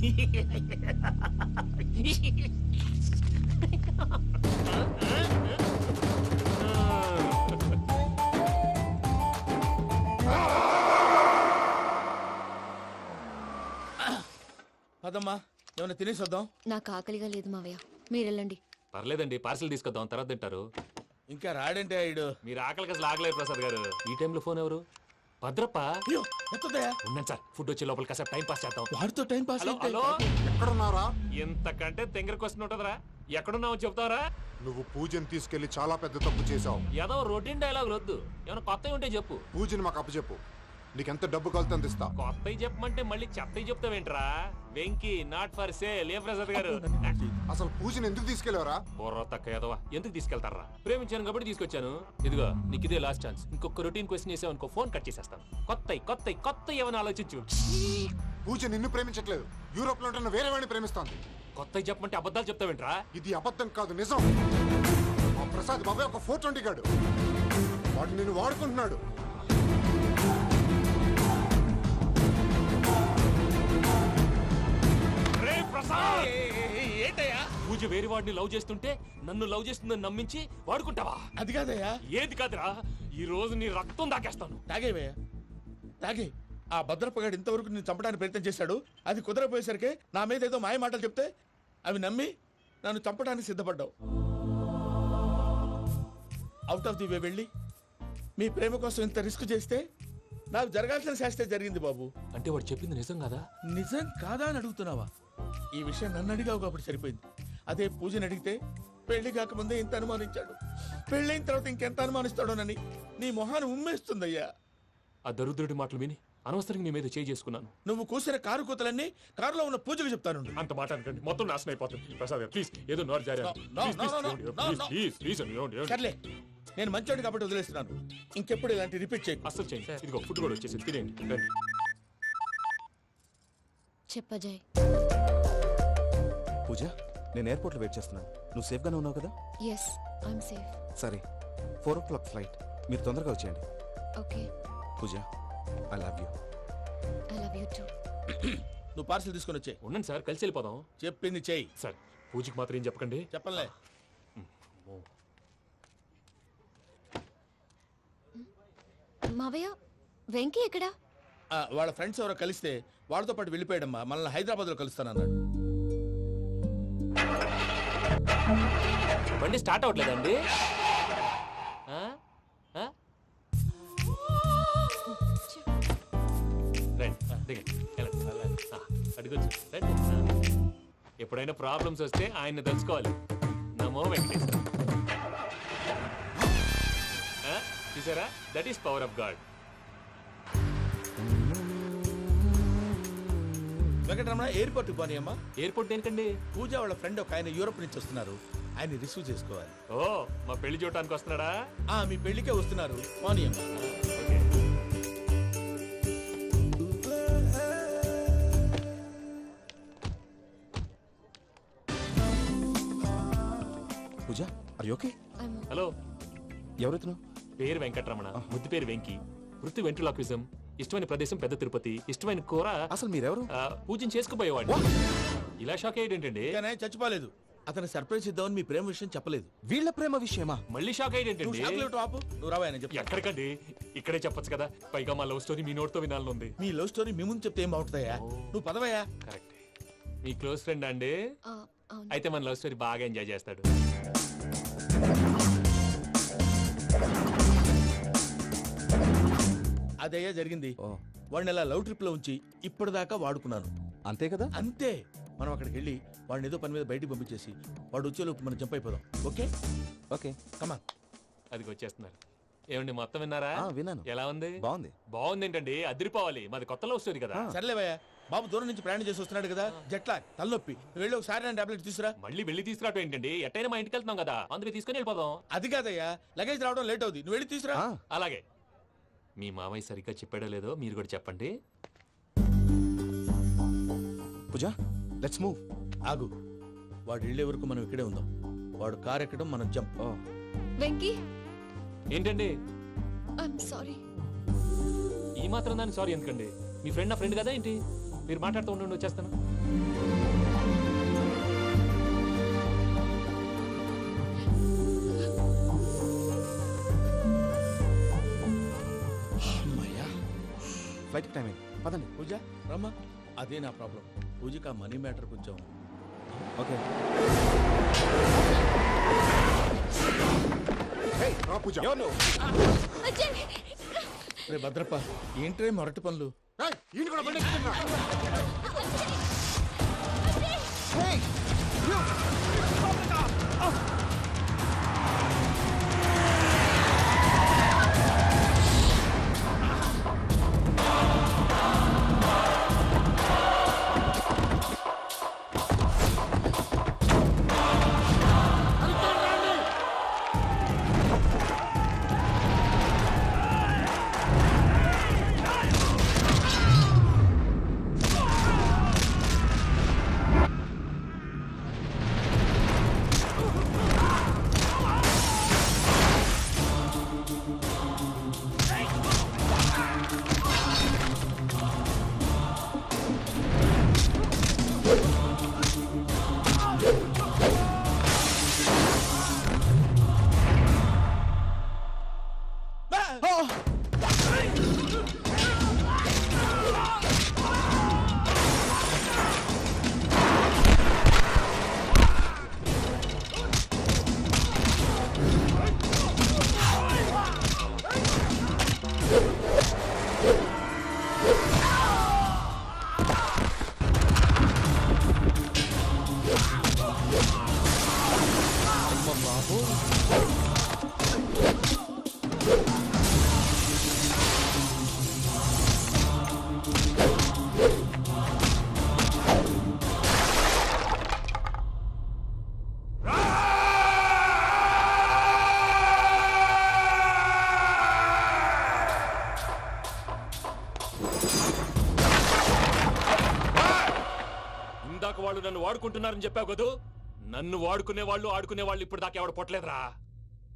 పదమ్మా, ఏమైనా తినేసి వద్దాం. నాకు ఆకలిగా లేదు మావయ్య, మీరు వెళ్ళండి. పర్లేదండి, పార్సిల్ తీసుకొద్దాం, తర్వాత తింటారు. ఇంకా రాడంటే ఇడు. మీరు ఆకలికి అసలు ఆగలేదు ప్రసాద్ గారు. ఈ టైంలో ఫోన్ ఎవరు? భద్రప్ప. అయ్యో ఎత్తదయ్యా. ఉన్నాను సార్, ఫుడ్ వచ్చే లోపల కాసేపు టైం పాస్ చేద్దాం. వాడితో టైం పాస్. హలో హలో, ఎక్కడున్నారా? ఎంతకంటే తెంగర క్వశ్చన్ ఉంటుందిరా. ఎక్కడున్నావు చెప్తావరా? నువ్వు పూజని తీసుకెళ్లి చాలా పెద్ద తప్పు చేశావు. ఏదో రొటీన్ డైలాగ్ వద్దు, ఏమైనా కొత్తవి ఉంటే చెప్పు. పూజని మాకు అప్పచెప్పు, నీకెంత డబ్బు కలితే అందిస్తా. కొత్తవి చెప్పమంటే మళ్ళీ చెత్తవి చెప్తావేంట్రా? Venky not for sale. ఏ ప్రసాద్ గారు, అసలు పూజని ఎందుకు తీసుకెళ్లేవరా? బుర్ర తక్క ఏదవా, ఎందుకు తీసుకెళ్తారా? ప్రేమించాను కాబట్టి తీసుకొచ్చాను. ఇదిగో నీకు ఇదే లాస్ట్ ఛాన్స్. ఇంకొక రొటీన్ క్వశ్చన్ చేసావు అనుకో, ఫోన్ కట్ చేసేస్తాను. కొత్త ఏమైనా ఆలోచించు. పూజ నిన్ను ప్రేమించట్లేదు, యూరోప్ లో ఉంటున్న వేరే వాడిని ప్రేమిస్తాంది. కొత్తవి చెప్పమంటే అబద్ధాలు చెప్తావేంట్రా? ఇది అబద్ధం కాదు, నిజం. మా ప్రసాద్ బాబాయ్ ఒక 420 గాడు, వాడు నిన్ను వాడుకుంటున్నాడు. ఏంటయ్యా? పూజ వేరే వాడిని లవ్ చేస్తుంటే నన్ను లవ్ చేస్తుందని నమ్మించి వాడుకుంటావా? అది కాదయ్యా. ఏది కాదురా, ఈ రోజు నీ రక్తం దాకేస్తాను. తాగేవయ్యా, తాగే. ఆ భద్రపగాడు ఇంతవరకు నేను చంపడానికి ప్రయత్నం చేశాడు. అది కుదరపోయేసరికి నా మీద ఏదో మాయ మాటలు చెప్తే అవి నమ్మి నన్ను చంపడానికి సిద్ధపడ్డావు. అవుట్ ఆఫ్ ది వే వెళ్ళి మీ ప్రేమ కోసం ఇంత రిస్క్ చేస్తే నాకు జరగాల్సిన శాస్త్రే జరిగింది బాబు. అంటే వాడు చెప్పింది నిజం కదా? నిజం కాదా అని అడుగుతున్నావా? ఈ విషయం నన్ను అడిగావు కాబట్టి సరిపోయింది. అదే పూజని అడిగితే పెళ్లి కాకముందే ఇంత అనుమానించాడు, పెళ్ళైన తర్వాత ఇంకెంత అనుమానిస్తాడోనని నీ మొహాన్ని ఉమ్మేస్తుందయ్యా. ఆ దరిద్రుడి మాటలు విని అనవసరంగా నీ మీద చేయి చేసుకున్నాను. నువ్వు కూసిన కారు కూతలన్నీ కారులో ఉన్న పూజకు చెప్తాను. అంత మాట అనకండి, మొత్తం నాశనం అయిపోతుంది. ప్రసాద్ ప్లీజ్, ఏదో నోరు జారీ. సర్లే, నేను మంచోడు కాబట్టి వదిలేస్తున్నాను. ఇంకెప్పుడు ఇలాంటి రిపీట్ చేయకు. అస్సలు చేయండి. ఇదిగో ఫుడ్ కూడా వచ్చేసి తినేయండి. రండి. చెప్పజాయ్. పూజ, నేను ఎయిర్పోర్ట్లో వెయిట్ చేస్తున్నాను. నువ్వు సేఫ్గానే ఉన్నావు కదా? Yes, I'm safe. సరే, 4 o'clock ఫ్లైట్. మీరు తొందరగా వచ్చేయండి. Okay. Pooja, I love you. I love you too. నువ్వు పార్సిల్ తీసుకొని వచ్చే. ఉండండి సార్, కలిసి వెళ్ళిపోదాం. చెప్పింది చెయ్యి. సార్, పూజకి మాత్రం ఏం చెప్పకండి. చెప్పలే. మావయ్య, వెంకీ ఎక్కడా? వాళ్ళ ఫ్రెండ్స్ ఎవరో కలిస్తే వాళ్ళతో పాటు వెళ్ళిపోయాడమ్మా. మనల్ని హైదరాబాద్లో కలుస్తానన్నాడు. బండి స్టార్ట్ అవ్వట్లేదండి. ఎప్పుడైనా ప్రాబ్లమ్స్ వస్తే ఆయన్ని తెలుసుకోవాలి. నమో వెంకటేశ్వర. చూసారా, that is power of God. Venkataramana, ఎయిర్పోర్ట్కి పోనీ అమ్మా. ఎయిర్పోర్ట్ ఏంటండి? పూజ వాళ్ళ ఫ్రెండ్ ఒక ఆయన యూరోప్ నుంచి వస్తున్నారు, ఆయన రిసీవ్ చేసుకోవాలి. ఓ, మా పెళ్లి చూడటానికి వస్తున్నాడా? మీ పెళ్లికే వస్తున్నారు, పోనీ అమ్మా. పూజ, ఆర్ యు ఓకే? హలో, ఎవరెత్తును? పేరు వెంకటరమణ, ముద్దు పేరు వెంకీ, వృత్తి వెంట్రులాక్విజం, ఇష్టమైన ప్రదేశం పెద్ద తిరుపతి, ఇష్టమైన కూర. అసలు మీరెవరు? పూజను చేసుకుపోయేవాడు. ఇలా షాక్ అయ్యేటండి. చచ్చిపోలేదు. అతను సర్ప్రైజ్ ఇద్దామని మీ ప్రేమ విషయం చెప్పలేదు. వీళ్ళ ప్రేమ విషయమా? మళ్ళీ షాక్ అయ్యేటండి. నువ్వు రావా చెప్పి. ఎక్కడికండి, ఇక్కడే చెప్పొచ్చు కదా. పైగా మా లవ్ స్టోరీ మీ నోట్తో వినాలని ఉంది. మీ లవ్ స్టోరీ మీ ముందు చెప్తే ఏం బాగుంటుందయ్యా? నువ్వు పదవయ్యా. కరెక్ట్. మీ క్లోజ్ ఫ్రెండ్ అండి? అయితే మన లవ్ స్టోరీ బాగా ఎంజాయ్ చేస్తాడు. అదయ్యా జరిగింది. వాడిని ఇలా లవ్ ట్రిప్ లో ఉంచి ఇప్పటిదాకా వాడుకున్నాను. అంతే కదా? అంతే. మనం అక్కడికి వెళ్ళి వాడిని ఏదో పని మీద బయటికి పంపించేసి వాడు వచ్చేలోపు మనం జంప్ అయిపోదాం. ఓకే ఓకే, కమాన్. అది వచ్చేస్తున్నారు. ఏమండి, మొత్తం విన్నారా? విన్నాను. ఎలా ఉంది? బాగుంది. బాగుంది ఏంటండి, అదిరిపోవాలి. మాది కొత్త లవ్ స్టోరీ కదా. సర్లేవయ్యా, బాబు దూరం నుంచి ప్రయాణం చేసి వస్తున్నాడు కదా, జట్లా తలనొప్పి. వెళ్ళి ఒకసారి నా టాబ్లెట్ తీసుకురా. మళ్ళీ వెళ్ళి తీసుకురావటం ఏంటండి? ఎట్టైనా మా ఇంటికి వెళ్తున్నాం కదా, అందుకే తీసుకుని వెళ్ళిపోదాం. అది కాదయ్యా, లగేజ్ రావడం లేట్ అవుతుంది. నువ్వు వెళ్ళి తీసుకురా. అలాగే. మీ మామయ్య సరిగ్గా చెప్పాడో లేదో మీరు కూడా చెప్పండి. పూజ, లెట్స్ మూవ్. ఆగు, వాడు వెళ్ళే వరకు మనం ఇక్కడే ఉందాం. వాడు కార్ ఎక్కడం, మనం జంప్. వెంకీ, ఏంటండి? I'm sorry. ఈ మాత్రం దాన్ని సారీ ఎందుకండి? మీ ఫ్రెండ్ నా ఫ్రెండ్ కదా ఏంటి? మీరు మాట్లాడుతూ ఉండండి, వచ్చేస్తాను. అమ్మయ్యా ఫ్లైట్ టైం అయింది పదండి. పూజ రమ్మా. అదే నా ప్రాబ్లం. పూజకి ఆ మనీ మ్యాటర్ కొంచెం. ఓకే హే, రా పూజ. రే భద్రప్ప, ఏంట్రే మొరటి పనులు? ఏయ్, ఈయన కూడా బండి ఎక్కుతున్నా. ఇందాక వాళ్ళు నన్ను వాడుకుంటున్నారని చెప్పావు కదూ. నన్ను వాడుకునే వాళ్ళు ఆడుకునే వాళ్ళు ఇప్పుడు దాకా ఎవడ పొట్టలేదురా.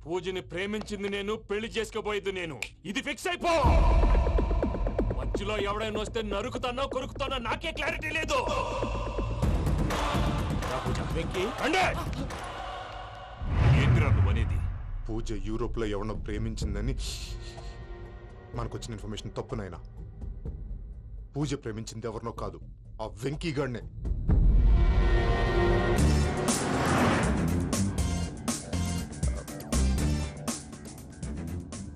పూజని ప్రేమించింది నేను, పెళ్లి చేసుకోబోయేది నేను. ఇది ఫిక్స్ అయిపో. మధ్యలో ఎవడైనా వస్తే నరుకుతానో కొరుకుతానో నాకే క్లారిటీ లేదు. వెంకీ, ఏంద్రా నువ్వు అనేది? పూజ యూరోప్ లో ఎవరినో ప్రేమించిందని మనకొచ్చిన ఇన్ఫర్మేషన్ తప్పునైనా. పూజ ప్రేమించింది ఎవరినో కాదు, ఆ వెంకీ గాడినే.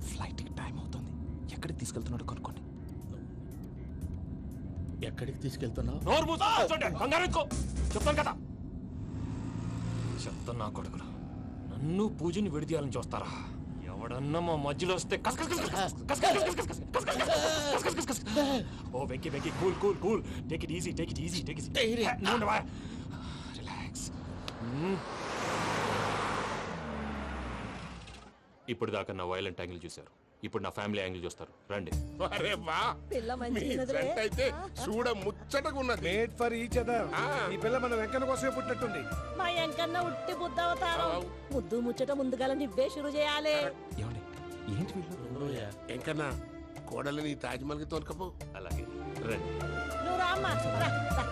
ఫ్లైట్ టైం అవుతుంది. ఎక్కడికి తీసుకెళ్తున్నాడో కనుక్కోండి. ఎక్కడికి తీసుకెళ్తున్నావు? నోరు మూసుకొని కూర్చోండి. కంగారు ఎక్కు. చెప్తాను కదా. చెప్తాను నా కొడుకులు. నన్ను పూజని విడిదీయాలని చూస్తారా? ఎవడన్నా మా మధ్యలో వస్తే ఓ Venky Venky, cool cool cool. Take it easy, take it easy, take it easy. Relax. ఇప్పుడు దాకా నా వైలెంట్ యాంగిల్ చూశారు. ఇప్పుడు నా ఫ్యామిలీ యాంగిల్ చూస్తారు. రండి. అరే వా, పిల్ల మీ మంచిగున్నదిలే. జంట అయితే చూడ ముచ్చటగా ఉన్నది. Made for each other. ఈ పిల్ల మన వెంకన్న కోసమే పుట్టినట్టుంది. మా ఎంకన్నా ఉట్టి బుద్ధవతారం. ముద్దు ముచ్చట ముందుగాల నివ్వే షురు చేయాలి. ఏమండి ఏంటి వీళ్ళు? ఎంకన్నా కోడలిని తాజ్మహల్ కి తోలుకపో. అలాగే రండి. నువ్వు రామ్మా, రా, రా.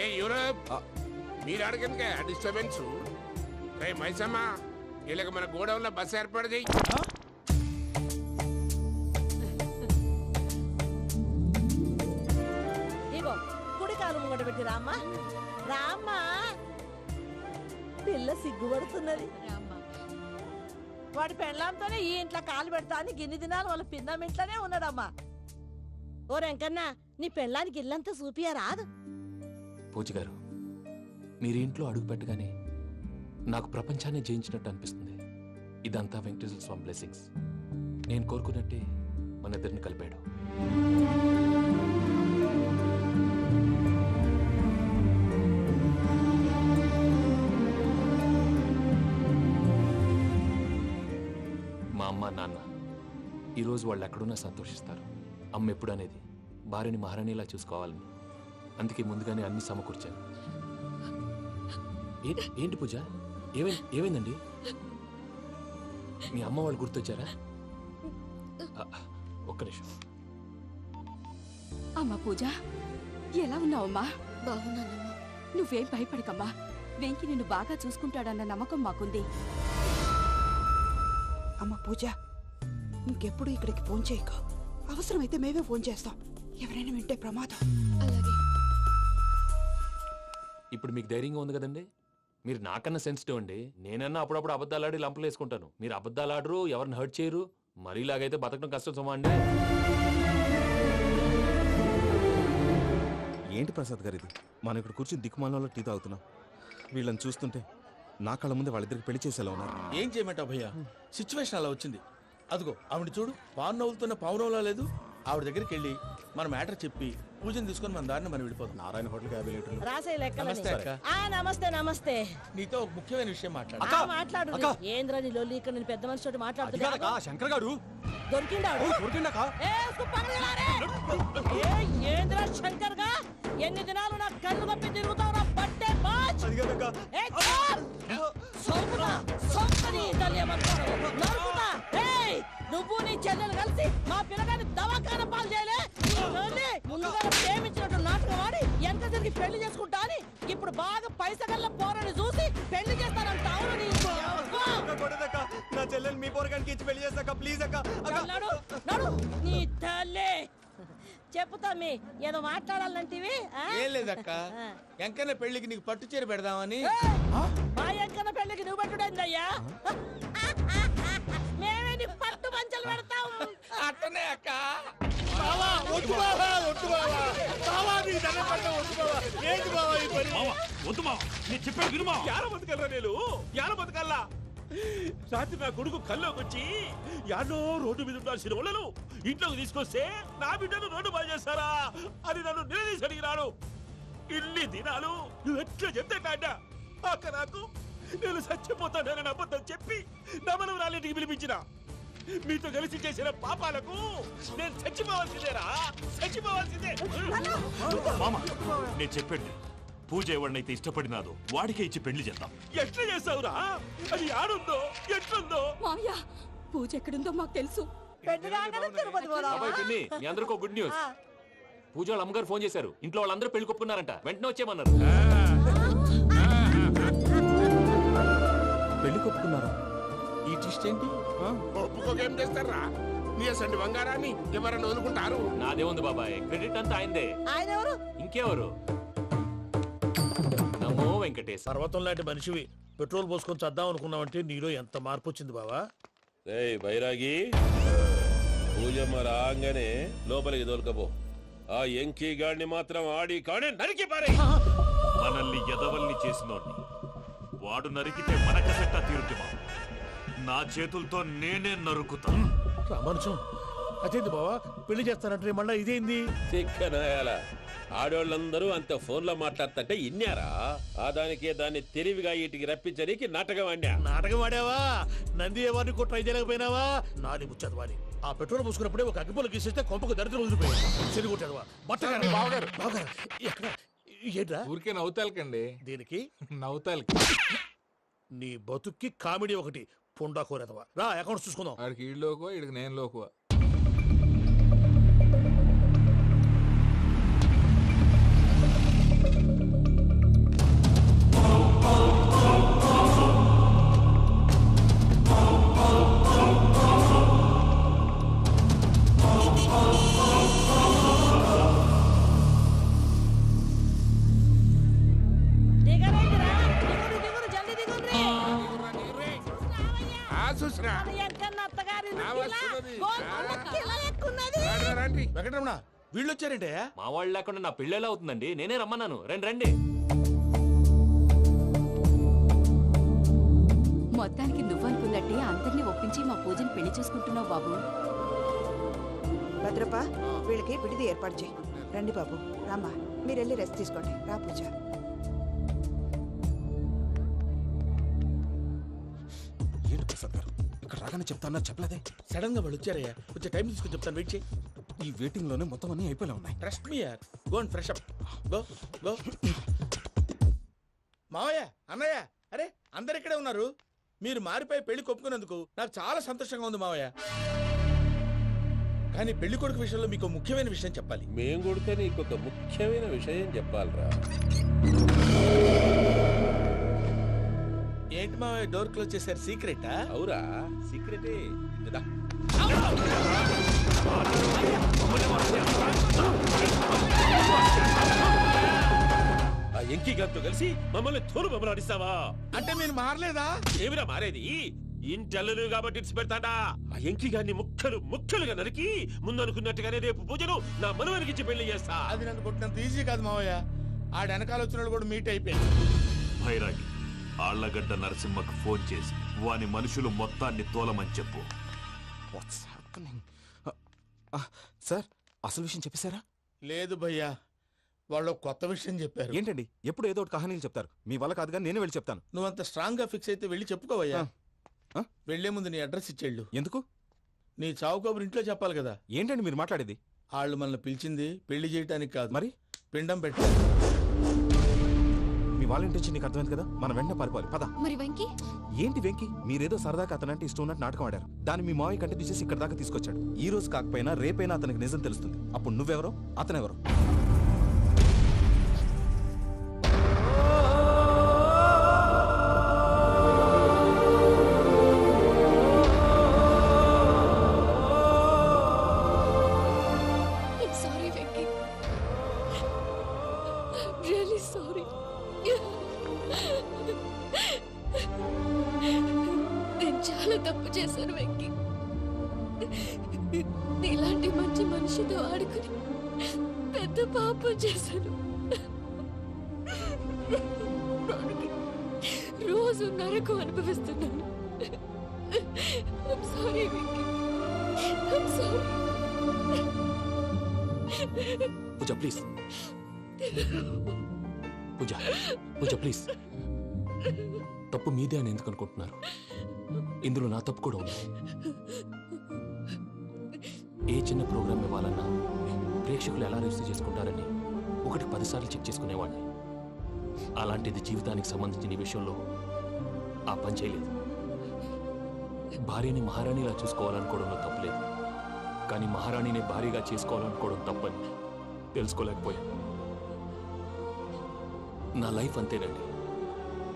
ఏ యూరప్, మీరు అడగనుక డిస్టర్బెన్స్. రే మైసమ్మ, ఇలాగ మన గోడౌన్లో బస్సు ఏర్పాటు చేయి. ఇగో కుడి కాలు ముంగట పెట్టి రామ్మా, రామ్మా. పిల్ల సిగ్గుపడుతున్నది. వాడి పెళ్ళాంతోనే ఈ ఇంట్లో కాలు పెడతా అని గిన్ని దినాలు వాళ్ళ పిన్నం ఇంట్లోనే ఉన్నాడమ్మా. ఓ వెంకన్నా, నీ పెళ్ళానికి ఇల్లంతా చూపియా రాదు. పూజ గారు, మీరు ఇంట్లో అడుగు పెట్టగానే నాకు ప్రపంచాన్ని జయించినట్టు అనిపిస్తుంది. ఇదంతా వెంకటేశ్వర స్వామి బ్లెస్సింగ్స్. నేను కోరుకున్నట్టే మన ఇద్దరిని కలిపాడు. మా అమ్మ నాన్న ఈరోజు వాళ్ళు ఎక్కడున్నా సంతోషిస్తారు. అమ్మ ఎప్పుడు అనేది భార్యని మహారాణిలా చూసుకోవాలని. అందుకే ముందుగానే అన్ని సమకూర్చాను. ఏంటి పూజ, ఏమైందండి? మీ అమ్మ వాళ్ళు గుర్తొచ్చారా? ఒక్క నిమిషం. అమ్మ పూజ, ఎలా ఉన్నావమ్మా? బాగున్నానమ్మా. నువ్వేం భయపడకమ్మా. వెంకి నిన్ను బాగా చూసుకుంటాడన్న నమ్మకం మాకుంది. అమ్మ పూజ, ఇంకెప్పుడు ఇక్కడికి ఫోన్ చేయకు. అవసరమైతే మేమే ఫోన్ చేస్తాం. ఎవరైనా వింటే ప్రమాదం. అలాగే. ఇప్పుడు మీకు ధైర్యంగా ఉంది కదండి. మీరు నాకన్నా సెన్సిటివ్ అండి. నేనన్నా అప్పుడప్పుడు అబద్ధాలాడి లంపలు వేసుకుంటాను. మీరు అబద్ధాలాడరు, ఎవరిని హర్ట్ చేయరు. మరీ ఇలాగైతే బతకడం కష్టం సుమా అండి. ఏంటి ప్రసాద్ గారు ఇది? మనం ఇక్కడ కూర్చుని దిక్కుమాలలో టీ తాగుతున్నాం. వీళ్ళని చూస్తుంటే నా కళ్ళ ముందే వాళ్ళిద్దరికి పెళ్లి చేసేలా ఉన్నారు. ఏం చేయమంటావు భయ్యా, సిచ్యువేషన్ అలా వచ్చింది. అదిగో ఆవిడ చూడు, పావు నవ్వులుతున్న పావునవ్వులా లేదు. ఆవిడ దగ్గరికి వెళ్ళి మన మ్యాటర్ చెప్పి పూజను తీసుకొని మన దారిని మనం వెళ్ళిపోతాం. నారాయణ హోటల్కి 50 లీటర్లు. రాసే నమస్తే అక్క. నమస్తే నమస్తే. నీతో ఒక ముఖ్యమైన విషయం మాట్లాడు. మాట్లాడు. ఏంద్రా నీ లొల్లి? ఇక్కడ నేను పెద్ద మనిషి తోటి మాట్లాడుతున్నా. శంకర్ గారు దొరికిందాడు. ఏంద్రా శంకర్ గా? ఎన్ని దినాలు నా కళ్ళు కప్పి తిరుగుతావు నా బట్టే బాచ్. నువ్వు నీ చెల్లెలు కలిసి మా పిల్లగాని దవాఖాన పాలు చేయలే. ముందుగా ప్రేమించినట్టు నాటకం ఆడి ఎంత తిరిగి పెళ్లి చేసుకుంటా అని ఇప్పుడు బాగా పైసగల్ల పోరని చూసి పెళ్లి చేస్తానంట. అవును నీ నా చెల్లెలు మీ పోరగానికి ఇచ్చి పెళ్లి చేస్తాక ప్లీజ్ అక్క. నడు నీ తల్లి. చెప్పుతా మీ ఏదో మాట్లాడాలంటివి. ఏం లేదక్క, ఎంకన్న పెళ్లికి నీకు పట్టు చీర పెడదామని. మా ఎంకన్న పెళ్లికి నువ్వు పెట్టుడేందయ్యా? మేమే నీ పట్టు పంచలు పెడతాం. అట్టనే అక్క. రాత్రి నా కొడుకు కల్లోకి వచ్చి యాడో రోడ్డు మీద ఉండాల్సిన వాళ్ళను ఇంట్లోకి తీసుకొస్తే నా బిడ్డను రోడ్డు బాగా చేస్తారా అని నన్ను నిలదీసి అడిగినాడు. ఇన్ని దినాలు నువ్వు ఎట్లా చెప్తే కాడ అక్క నాకు నేను చచ్చిపోతానని అబద్ధం చెప్పి నమ్మను రాళ్ళింటికి పిలిపించిన. మీతో కలిసి చేసిన పాపాలకు నేను చచ్చిపోవాల్సిందేరా, చచ్చిపోవాల్సిందే. మామ నేను చెప్పండి, పూజ ఎవరినైతే ఇష్టపడినాదో వాడికే ఇచ్చి పెళ్లి చేద్దాం. ఎట్లా చేస్తావురా? అది ఆడుందో ఎట్లుందో. మావయ్య, పూజ ఎక్కడుందో మాకు తెలుసు. అబ్బాయి పిన్ని, మీ అందరికీ గుడ్ న్యూస్. పూజ వాళ్ళ అమ్మగారు ఫోన్ చేశారు. ఇంట్లో వాళ్ళందరూ పెళ్లి కొప్పుకున్నారంట. వెంటనే వచ్చేయమన్నారు. పెళ్లి కొప్పుకున్నారా? ఈ ట్విస్ట్ ఏంటి? ఒప్పుకోకేం చేస్తారా? నీ అసంటి బంగారాన్ని ఎవరన్నా వదులుకుంటారు? నాదే ఉంది బాబాయ్, క్రెడిట్ అంతా ఆయనదే. ఆయన ఎవరు? ఇంకెవరు? నమో వెంకటేశ్. పర్వతం లాంటి మనిషివి పెట్రోల్ పోసుకొని చద్దాం అనుకున్నావంటే నీలో ఎంత మార్పు వచ్చింది బావా. బైరాగి, పూజమ్మ రాగానే లోపలికి దొరకపో. ఆ ఎంకీ గాడిని మాత్రం ఆడి కాడే నరికి పారే. మనల్ని ఎదవల్ని చేసినోడ్ని వాడు నరికితే మనకసెట్టా తీరుతుమా? నా చేతులతో నేనే నరుకుతా. రామానుజం, అదేంది బావా పెళ్లి చేస్తానంటే మళ్ళా ఇదేంది? చిక్కనాయాల ఆడోళ్ళందరూ అంత ఫోన్ లో మాట్లాడుతుంటే ఇన్నారా? ఆ దానికే దాన్ని తెలివిగా ఇటుకి రప్పించడానికి నాటకం ఆడా. నాటకం ఆడావా? నంది ఎవరిని కూడా ట్రై చేయలేకపోయినావా? నాది ముచ్చదు వాడి. ఆ పెట్రోల్ పోసుకున్నప్పుడే ఒక అగ్గిపోలు గీసేస్తే కొంపకు దరిద్రం వదిలిపోయాడు. చెరుగుంటాడు బట్టగారు. బావగారు ఎక్కడ? ఏంట్రా ఊరికే నవ్వుతాలకండి. దీనికి నవ్వుతాలకి నీ బతుక్కి కామెడీ ఒకటి. పుండా కోరేదవా. రా అకౌంట్స్ చూసుకుందాం. వాడికి ఈడులోకో ఇడికి నేను లోకువా. వెంకటరమణ, వీళ్ళు వచ్చారంటే మా వాళ్ళు లేకుండా నా పెళ్ళేలా అవుతుందండి? నేనే రమ్మన్నాను. రండి రండి. మొత్తానికి నువ్వనుకున్నట్టే అందరినీ ఒప్పించి మా పూజని పెళ్లి చేసుకుంటున్నావు బాబు. భద్రప్ప, వీళ్ళకి విడిది ఏర్పాటు చేయి. రండి బాబు, రామ్మా, మీరు వెళ్ళి రెస్ట్ తీసుకోండి. రా పూజ. ఏంటి ప్రసాద్ గారు ఇక్కడ రాగానే చెప్తానా? చెప్పలేదే. సడన్ గా వాళ్ళు వచ్చారయ్యా. కొంచెం టైం తీసుకొని చెప్తాను, వెయిట్ చేయి. ఈ వెయిటింగ్ లోనే మొత్తం అన్ని అయిపోయినా ఉన్నాయి. ట్రస్ట్ మీ యార్. Go and fresh up. Go go. మావయ్య, అన్నయ్య, అరే అందరు ఇక్కడే ఉన్నారు. మీరు మారిపోయి పెళ్లి కొప్పుకున్నందుకు నాకు చాలా సంతోషంగా ఉంది మావయ్య. కానీ పెళ్లి కొడుకు విషయంలో మీకు ముఖ్యమైన విషయం చెప్పాలి. మేం కొడుక నీకొక ముఖ్యమైన విషయం చెప్పాలరా. ఏంటి మా డోర్ క్లోజ్ చేశారు? సీక్రెటా? అవురా, సీక్రెటే. ఇదా. ఆ ఎంకి గారితో కలిసి మమ్మల్ని తోలు బొమ్మలాడిస్తావా? అంటే మీరు మారలేదా? ఏమిరా మారేది? ఇంటల్లు కాబట్టి ఇడిచి పెడతాడా? ఆ ఎంకి గారిని ముక్కలుగా నరికి ముందనుకున్నట్టుగానే రేపు పూజలు నా మనవరికిచ్చి పెళ్లి చేస్తా. అది నన్ను కొట్టినంత ఈజీ కాదు మావయ్య. ఆడ వెనకాల వచ్చిన వాళ్ళు కూడా మీట్ అయిపోయింది. భైరాగి ఆళ్లగడ్డ నరసింహకు ఫోన్ చేసి వాని మనుషులు మొత్తాన్ని తోలమని చెప్పు. సార్ అసలు విషయం చెప్పేశారా? లేదు భయ్యా, వాళ్ళు కొత్త విషయం చెప్పారు. ఏంటండి ఎప్పుడు ఏదో ఒకటి కహానీలు చెప్తారు. మీ వల్ల కాదుగా నేనే వెళ్ళి చెప్తాను. నువ్వంత స్ట్రాంగ్ గా ఫిక్స్ అయితే వెళ్ళి చెప్పుకోవయ్యా. వెళ్లే ముందు నీ అడ్రస్ ఇచ్చేళ్ళు. ఎందుకు? నీ చావు కబురు ఇంట్లో చెప్పాలి కదా. ఏంటండి మీరు మాట్లాడేది? వాళ్ళు మనల్ని పిలిచింది పెళ్లి చేయటానికి కాదు, మరి పిండం పెట్టాలి. మీ వాళ్ళ ఇంటెన్షన్ నీకు అర్థమైంది కదా. మనం వెంటనే పారిపోవాలి. పద. మరి వెంకీ? ఏంటి వెంకీ? మీరేదో సరదాగా అతనంటే ఇష్టం ఉన్నట్టు నాటకం ఆడారు. దాన్ని మీ మావయ్య కంటే తీసేసి ఇక్కడ దాకా తీసుకొచ్చాడు. ఈ రోజు కాకపోయినా రేపైనా అతనికి నిజం తెలుస్తుంది. అప్పుడు నువ్వెవరో అతనెవరో. నేను చాలా తప్పు చేశాను వెంకీ. నీలాంటి మంచి మనిషితో ఆడుకుని పెద్ద పాపం చేశాను. రోజు నరకం అనుభవిస్తున్నాను. I'm sorry, Venky. I'm sorry. Pooja please. Pooja please. తప్పు మీదే అని ఎందుకు అనుకుంటున్నారు? ఇందులో నా తప్పు కూడా ఉంది. ఏ చిన్న ప్రోగ్రామ్ ఇవ్వాలన్నా ప్రేక్షకులు ఎలా రిసీవ్ చేసుకుంటారని 1-10 సార్లు చెక్ చేసుకునేవాడిని. అలాంటిది జీవితానికి సంబంధించిన ఈ విషయంలో ఆ పని చేయలేదు. భార్యని మహారాణిలా చూసుకోవాలనుకోవడంలో తప్పులేదు, కానీ మహారాణిని భార్యగా చేసుకోవాలనుకోవడం తప్పని తెలుసుకోలేకపోయాను. నా లైఫ్ అంతేనండి.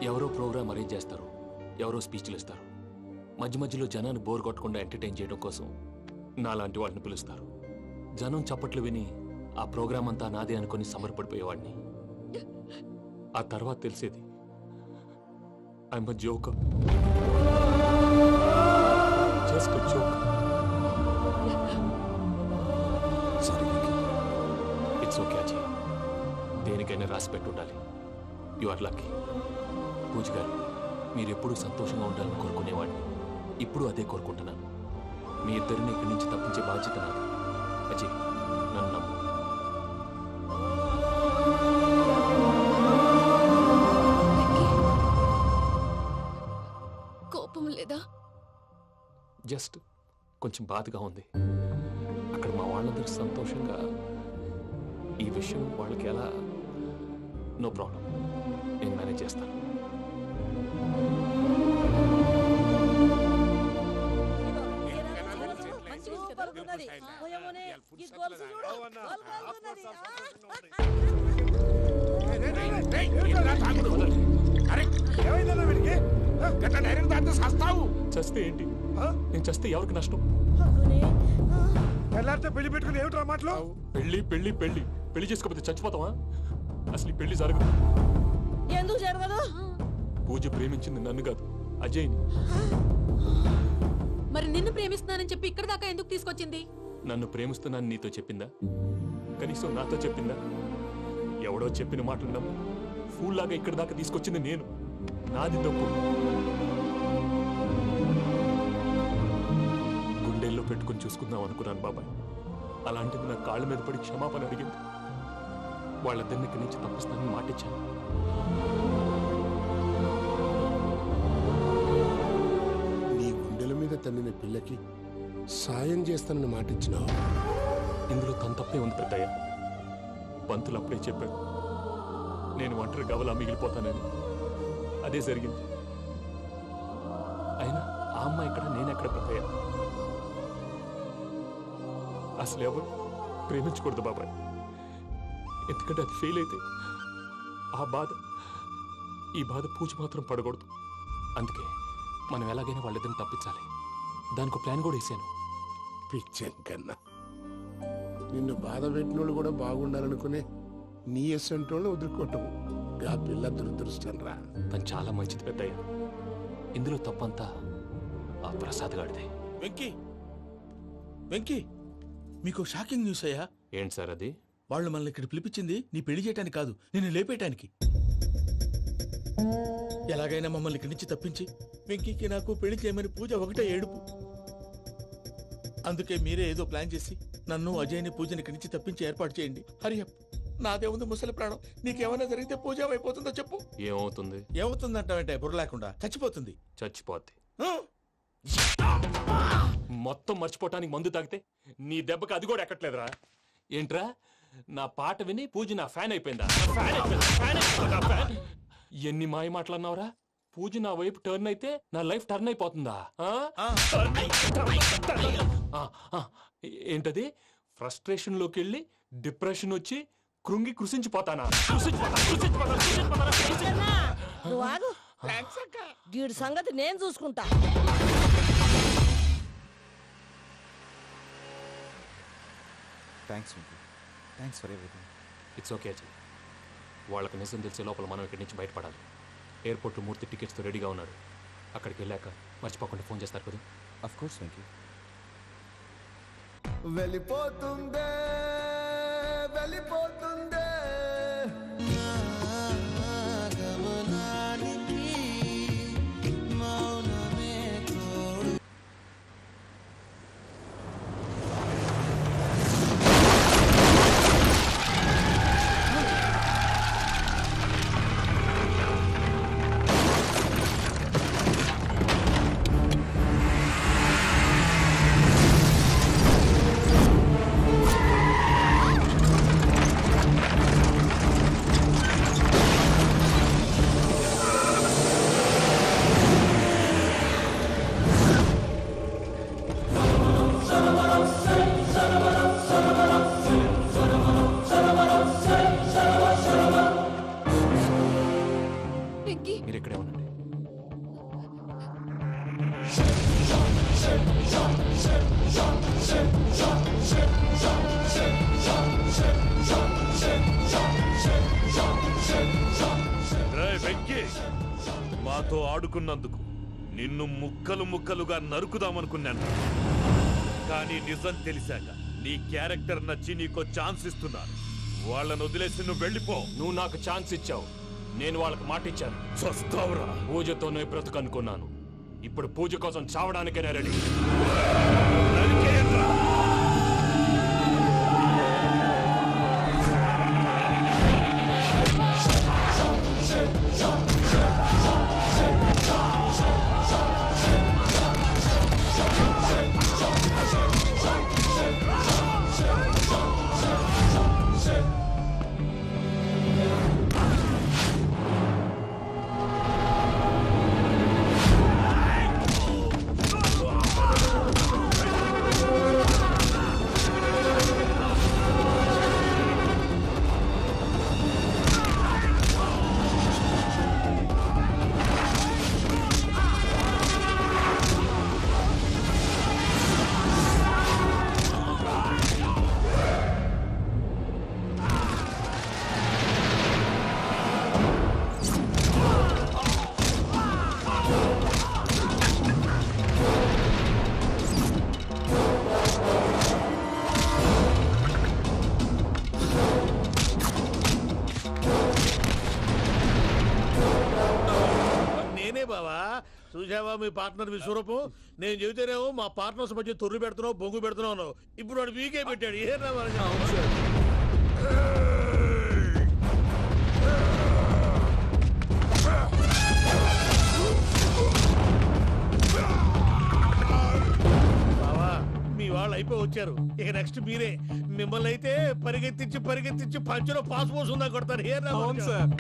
ఎవరో ప్రోగ్రామ్ అరేంజ్ చేస్తారు, ఎవరో స్పీచ్లు ఇస్తారు. మధ్యలో జనాన్ని బోర్ కొట్టకుండా ఎంటర్టైన్ చేయడం కోసం నాలాంటి వాళ్ళని పిలుస్తారు. జనం చప్పట్లు విని ఆ ప్రోగ్రామ్ అంతా నాదే అనుకుని సమర్పడిపోయేవాడిని. ఆ తర్వాత తెలిసేది I'm a joker. Just a joker. It's okay Ajay. దేనికైనా రాసి పెట్టి ఉండాలి. You are lucky. పూజ గారు, మీరు ఎప్పుడూ సంతోషంగా ఉండాలని కోరుకునేవాడిని. ఇప్పుడు అదే కోరుకుంటున్నాను. మీ ఇద్దరిని ఇక్కడి నుంచి తప్పించే బాధ్యత నాది. అజయ్, నన్ను నమ్ము. కోపం లేదా? జస్ట్ కొంచెం బాధగా ఉంది. అక్కడ మా వాళ్ళందరూ సంతోషంగా ఈ విషయం వాళ్ళకి ఎలా. నో ప్రాబ్లం, నేను మేనేజ్ చేస్తాను. చస్తే ఏంటి? నేను చస్తే ఎవరికి నష్టం? పెళ్లి పెట్టుకుని ఏమిట్రా మాటలు? పెళ్లి పెళ్లి పెళ్లి పెళ్లి చేసుకోకపోతే చచ్చిపోతావా? అసలు ఈ పెళ్లి జరగదు. ఎందుకు జరగదు? పూజ ప్రేమించింది నన్ను కాదు, అజయ్ని. మరి నిన్ను ప్రేమిస్తున్నానని చెప్పి ఇక్కడ దాకా ఎందుకు తీసుకొచ్చింది? నన్ను ప్రేమిస్తున్నాను నీతో చెప్పిందా? కనీసం నాతో చెప్పిందా? ఎవడో చెప్పిన మాటలు నమ్ము ఫూల్ లాగా ఇక్కడ దాకా తీసుకొచ్చింది నేను. నాది తప్పు. గుండెల్లో పెట్టుకుని చూసుకుందాం అనుకున్నాను బాబాయ్. అలాంటిది నా కాళ్ళ మీద పడి క్షమాపణ అడిగింది. వాళ్ళిద్దరిని ఇక్కడి నుంచి తప్పిస్తానని మాటిచ్చాను. నీ గుండెల మీద తన్నిన పిల్లకి సాయం చేస్తానని మాటిచ్చినావు. ఇందులో తన తప్పే ఉంది పెద్దయ్య. పంతులు అప్పుడే చెప్పాడు నేను ఒంటరి గవలా మిగిలిపోతానని. అదే జరిగింది. అయినా ఆ అమ్మాయి ఇక్కడ, నేనెక్కడ పెద్దయ్య? అసలు ఎవరు ప్రేమించకూడదు బాబాయ్. ఎందుకంటే అది ఫెయిల్ అయితే ఈ బాధ పూజ మాత్రం పడకూడదు. అందుకే మనం ఎలాగైనా వాళ్ళిద్దరిని తప్పించాలి. దానికి ప్లాన్ కూడా వేసాను. పిచ్చెంకన్నా నిన్ను బాధ పెట్టినోళ్ళు కూడా బాగుండాలనుకునే నీ ఎస్సంటోళ్ళు వదులుకోవటం ఆ పిల్ల దురదృష్టం రా. తను చాలా మంచిది పెద్దయ్య. ఇందులో తప్పంతా ఆ ప్రసాద్ గాడిదే. వెంకీ మీకు షాకింగ్ న్యూస్ అయ్యా. ఏంటి సార్ అది? వాళ్ళు మనల్ని ఇక్కడ పిలిపించింది నీ పెళ్లి చేయటానికి కాదు, నిన్ను లేపేయటానికి. ఎలాగైనా మమ్మల్ని ఇక్కడి నుంచి తప్పించి వెంకీకి నాకు పెళ్లి చేయమని పూజ ఒకటే ఏడుపు. అందుకే మీరే ఏదో ప్లాన్ చేసి నన్ను అజయ్ని పూజని ఇక్కడి నుంచి తప్పించి ఏర్పాటు చేయండి. హరియప్, నాదే ఉంది ముసలి ప్రాణం. నీకేమైనా జరిగితే పూజ అయిపోతుందో చెప్పు. ఏమవుతుంది? ఏమవుతుందంటావంటే బుర్ర లేకుండా చచ్చిపోతుంది. చచ్చిపోద్ది. మొత్తం మర్చిపోవటానికి మందు తాగితే నీ దెబ్బకి అది కూడా ఎక్కట్లేదురా. ఏంట్రా, నా పాట విని పూజ నా ఫ్యాన్ అయిపోయిందా? ఎన్ని మాయ మాటలన్నావురా? పూజ నా వైపు టర్న్ అయితే నా లైఫ్ టర్న్ అయిపోతుందా? ఏంటది? ఫ్రస్ట్రేషన్ లోకి వెళ్ళి డిప్రెషన్ వచ్చి కృంగి కృషించిపోతానా? నువ్వు ఆగు. వీడి సంగతి నేను చూసుకుంటా. Thanks for everything. It's okay Ajay. వాళ్ళకి నిజం తెలిసే లోపల మనం ఇక్కడి నుంచి బయటపడాలి. ఎయిర్పోర్ట్లో మూర్తి టికెట్స్తో రెడీగా ఉన్నాడు. అక్కడికి వెళ్ళాక మర్చిపోకుండా ఫోన్ చేస్తారు కదా. Of course Venky. వెళ్ళిపోతుందే వెళ్ళిపోతుందే గమనానికి మౌనమే తోడు. మీరు ఇక్కడే ఉండండి. వెంకీ, మాతో ఆడుకున్నందుకు నిన్ను ముక్కలు ముక్కలుగా నరుకుదామనుకున్నాను. కానీ నిజం తెలిసాక నీ క్యారెక్టర్ నచ్చి నీకో ఛాన్స్ ఇస్తున్నాను. వాళ్ళను వదిలేసి నువ్వు వెళ్ళిపో. నువ్వు నాకు ఛాన్స్ ఇచ్చావు, నేను వాళ్ళకి మాట ఇచ్చాను. చస్తావురా. పూజతోనే బ్రతుకనుకున్నాను. ఇప్పుడు పూజ కోసం చావడానికైనా రెడీ. చూసావా మీ పార్ట్నర్ విశ్వరూపం? నేను చెబితేనేమో మా పార్ట్నర్స్ మధ్య తొర్రు పెడుతున్నావు, బొంగు పెడుతున్నావు అన్నావు. ఇప్పుడు వాడు వీకే పెట్టాడు. ఏనా బావా, మీ వాళ్ళు అయిపోయి వచ్చారు. ఇక నెక్స్ట్ మీరే. మిమ్మల్ని అయితే పరిగెత్తించి పరిగెత్తించి పంచలో పాస్ పోసుందా కొడతారు. ఏనా సార్.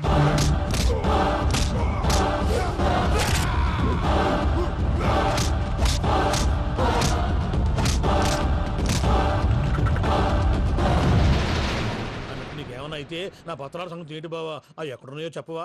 అయితే నా పత్రాల సంగతి ఏంటి బావా అవి ఎక్కడున్నాయో చెప్పవా?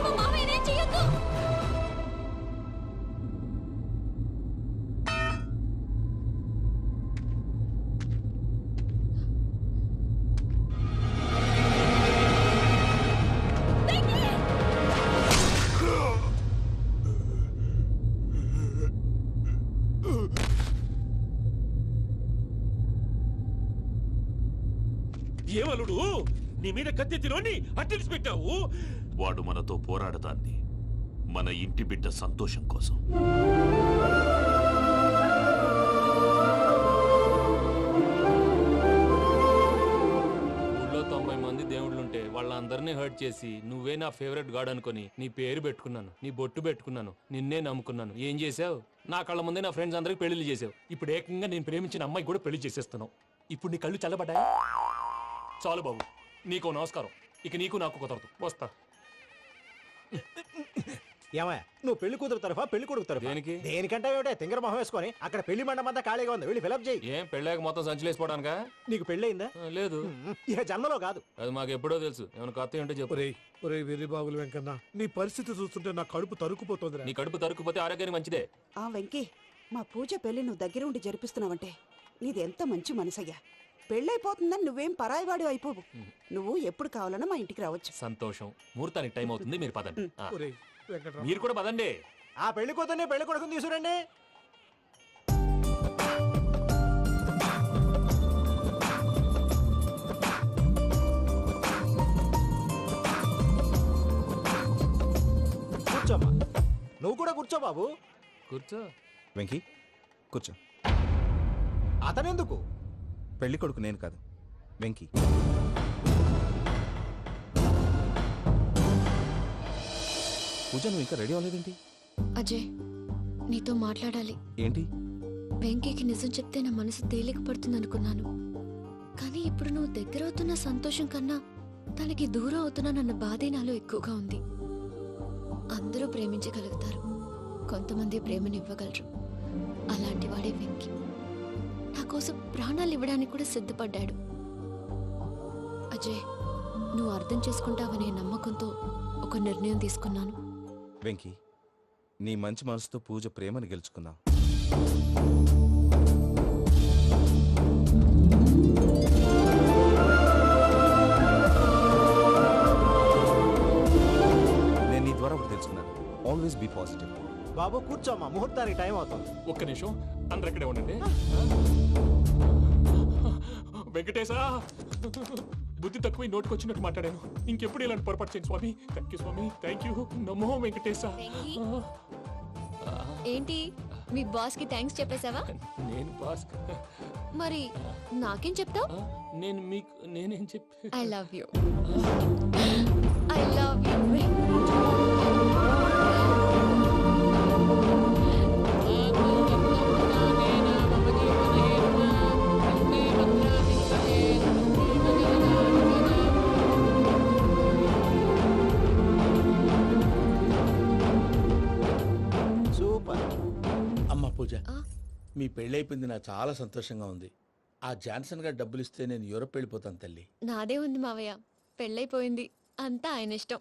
మా మామయ్యనేం చెయ్యొద్దు. ఏమలుడు నీ మీద కత్తెత్తిలోని అట్టెలిసి పెట్టావు. వాడు మనతో పోరాడతాన్ని మన ఇంటి బిడ్డ సంతోషం కోసం. ఊళ్ళో 90 మంది దేవుళ్ళుంటే వాళ్ళందరినీ హర్ట్ చేసి నువ్వే నా ఫేవరెట్ గాడ్ అనుకుని నీ పేరు పెట్టుకున్నాను, నీ బొట్టు పెట్టుకున్నాను, నిన్నే నమ్ముకున్నాను. ఏం చేసావు? నా కళ్ళ ముందే నా ఫ్రెండ్స్ అందరికి పెళ్లి చేసావు. ఇప్పుడు ఏకంగా నేను ప్రేమించిన అమ్మాయి కూడా పెళ్లి చేసేస్తున్నావు. ఇప్పుడు నీ కళ్ళు చల్లబడ్డాయి. చాలు బాబు, నీకు నమస్కారం. ఇక నీకు నాకు కుదరదు. వస్తా. ఏమయ్య నువ్వు పెళ్లి కూతురు తరఫా పెళ్లి కొడుకు తరఫా? దేనికి? దేనికంటే ఏమిటే తింగర మొహం వేసుకొని అక్కడ పెళ్లి మండపం అంతా ఖాళీగా ఉంది, వెళ్ళి ఫిలప్ చేయి. ఏం పెళ్ళాక మొత్తం సంచులేసిపోవడానికా? నీకు పెళ్ళయిందా? లేదు. ఇక జన్మలో కాదు. అది మాకు ఎప్పుడో తెలుసు. ఏమైనా కొత్త ఉంటే చెప్పు. వెర్రి బాగులు వెంకన్న, నీ పరిస్థితి చూస్తుంటే నా కడుపు తరుక్కుపోతుంది. నీ కడుపు తరుక్కుపోతే ఆరోగ్యానికి మంచిదే. ఆ వెంకీ, మా పూజ పెళ్లి నువ్వు దగ్గర ఉండి జరిపిస్తున్నావంటే నీది ఎంత మంచి మనసయ్యా. పెళ్ళైపోతుందని నువ్వేం పరాయివాడు అయిపోవు. నువ్వు ఎప్పుడు కావాలన్నా మా ఇంటికి రావచ్చు. సంతోషం. ముహూర్తానికి టైం అవుతుంది, మీరు పదండి. వెంకట్రావు, మీరు కూడా పదండి. ఆ పెళ్లి కూతుర్ని పెళ్లి కొడుకుని తీసుకురండి. కూర్చోమ్మా. నువ్వు కూడా కూర్చో బాబు. కూర్చో. వెంకీ కూర్చో. అతనెందుకు? పెళ్లి కొడుకు నేను కాదు, వెంకీ. పూజ, నువ్వు ఇంకా రెడీ అవ్వలేదేంటి? అజయ్, నీతో మాట్లాడాలి. ఏంటి? వెంకీకి నిజం చెప్తే నా మనసు తేలిక పడుతుంది అనుకున్నాను. కానీ ఇప్పుడు నువ్వు దగ్గర అవుతున్న సంతోషం కన్నా తనకి దూరం అవుతున్నానన్న బాధే నాలో ఎక్కువగా ఉంది. అందరూ ప్రేమించగలుగుతారు, కొంతమంది ప్రేమనివ్వగలరు. అలాంటి వాడే వెంకీ. నా కోసం ప్రాణాలు ఇవ్వడానికి కూడా సిద్ధపడ్డాడు. అజయ్, నువ్వు అర్థం చేసుకుంటావనే నమ్మకంతో ఒక నిర్ణయం తీసుకున్నాను. వెంకీ, నీ మంచి మనసుతో పూజ ప్రేమని గెలుచుకుందాం. నేను నీ ద్వారా ఒకటి తెలుసుకున్నాను. Always be positive. బాబు కూర్చోమ్మా, ముహూర్తానికి టైం అవుతుంది. ఒక్క నిమిషం, అందరు ఇక్కడే ఉండండి. వెంకటేశా, బుద్ధి తక్కువ నోటుకొచ్చినట్టు మాట్లాడాను. ఇంకెప్పుడు ఇలాంటి పొరపాటు చేయండి స్వామి. Thank you swami, thank you. నమో వెంకటేశా. ఏంటి, మీ బాస్ కి థ్యాంక్స్ చెప్పేశావా? నేను బాస్. మరి నాకేం చెప్తావు? నేను మీకు నేనేం చెప్పి I love you. I love you. Super. అమ్మ పూజ, మీ పెళ్ళైపోయింది, నాకు చాలా సంతోషంగా ఉంది. ఆ జాన్సన్ గారు డబ్బులు ఇస్తే నేను యూరోప్ వెళ్ళిపోతాను తల్లి. నాదే ఉంది మావయ్య, పెళ్ళైపోయింది, అంతా ఆయన ఇష్టం.